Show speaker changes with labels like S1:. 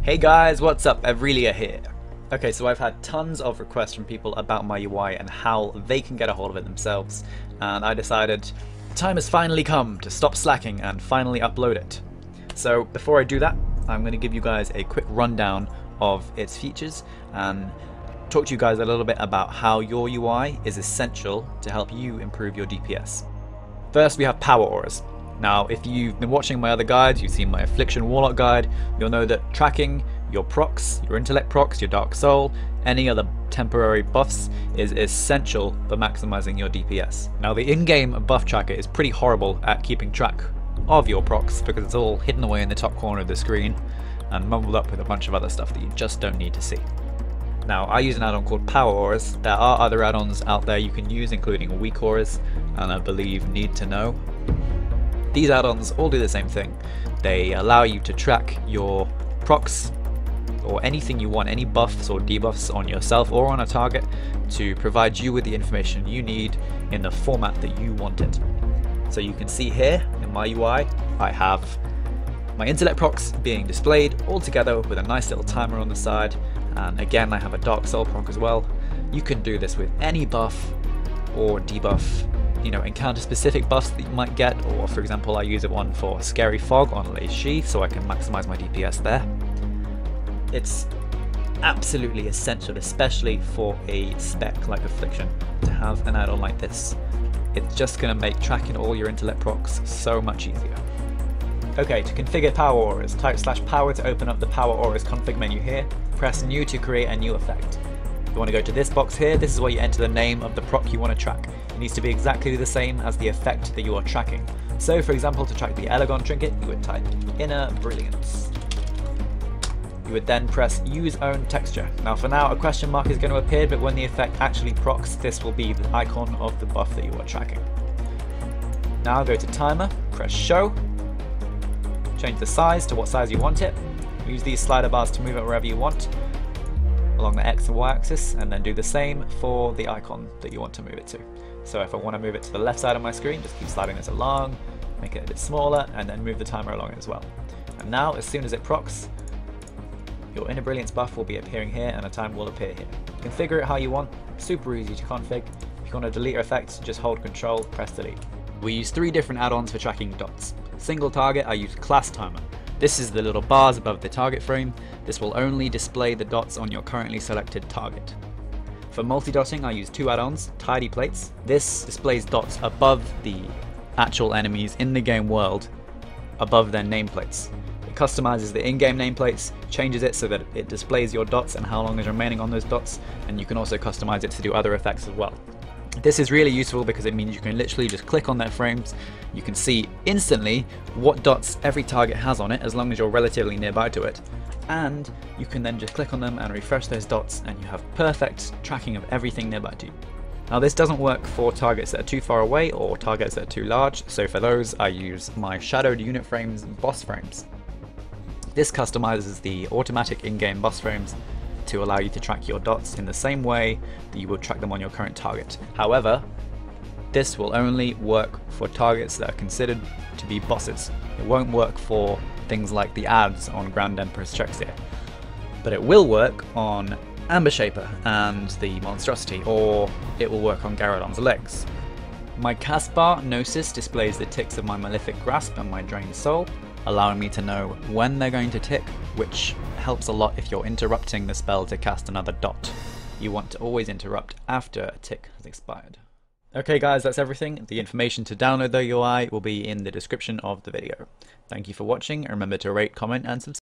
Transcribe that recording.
S1: Hey guys, what's up? Evrelia here. Okay, so I've had tons of requests from people about my UI and how they can get a hold of it themselves, and I decided the time has finally come to stop slacking and finally upload it. So before I do that, I'm going to give you guys a quick rundown of its features and talk to you guys a little bit about how your UI is essential to help you improve your DPS. First, we have power auras. Now, if you've been watching my other guides, you've seen my Affliction Warlock guide, you'll know that tracking your procs, your intellect procs, your dark soul, any other temporary buffs is essential for maximizing your DPS. Now, the in-game buff tracker is pretty horrible at keeping track of your procs because it's all hidden away in the top corner of the screen and mumbled up with a bunch of other stuff that you just don't need to see. Now, I use an add-on called Power Auras. There are other add-ons out there you can use, including Weak Auras, and I believe Need to Know. These add-ons all do the same thing. They allow you to track your procs or anything you want, any buffs or debuffs on yourself or on a target to provide you with the information you need in the format that you want it. So you can see here in my UI, I have my intellect procs being displayed all together with a nice little timer on the side, and again I have a dark soul proc as well. You can do this with any buff or debuff, you know, encounter specific buffs that you might get, or for example I use one for Scary Fog on Lei Shi so I can maximize my DPS there. It's absolutely essential, especially for a spec like Affliction, to have an add-on like this. It's just going to make tracking all your intellect procs so much easier. Okay, to configure Power Auras, type /power to open up the Power Auras config menu here, press new to create a new effect. You want to go to this box here, this is where you enter the name of the proc you want to track. It needs to be exactly the same as the effect that you are tracking. So for example, to track the Elegon trinket, you would type Inner Brilliance. You would then press use own texture. Now for now a question mark is going to appear, but when the effect actually procs, this will be the icon of the buff that you are tracking. Now go to timer, press show, change the size to what size you want it, use these slider bars to move it wherever you want along the X and Y axis, and then do the same for the icon that you want to move it to. So if I want to move it to the left side of my screen, just keep sliding this along, make it a bit smaller, and then move the timer along as well. And now as soon as it procs, your Inner Brilliance buff will be appearing here and a timer will appear here. Configure it how you want, super easy to config. If you want to delete your effects, just hold Control, press delete. We use 3 different add-ons for tracking dots. Single target, I use Class Timer. This is the little bars above the target frame. This will only display the dots on your currently selected target. For multi-dotting, I use 2 add-ons, Tidy Plates. This displays dots above the actual enemies in the game world, above their nameplates. It customizes the in-game nameplates, changes it so that it displays your dots and how long is remaining on those dots, and you can also customize it to do other effects as well. This is really useful because it means you can literally just click on their frames, you can see instantly what dots every target has on it as long as you're relatively nearby to it, and you can then just click on them and refresh those dots and you have perfect tracking of everything nearby to you. Now this doesn't work for targets that are too far away or targets that are too large, so for those I use my shadowed unit frames and boss frames. This customizes the automatic in-game boss frames to allow you to track your dots in the same way that you would track them on your current target. However, this will only work for targets that are considered to be bosses. It won't work for things like the ads on Grand Empress Trexia, but it will work on Amber Shaper and the Monstrosity, or it will work on Garrodon's legs. My cast bar Gnosis displays the ticks of my Malefic Grasp and my Drained Soul, allowing me to know when they're going to tick, which helps a lot if you're interrupting the spell to cast another dot. You want to always interrupt after a tick has expired. Okay guys, that's everything. The information to download the UI will be in the description of the video. Thank you for watching, and remember to rate, comment and subscribe.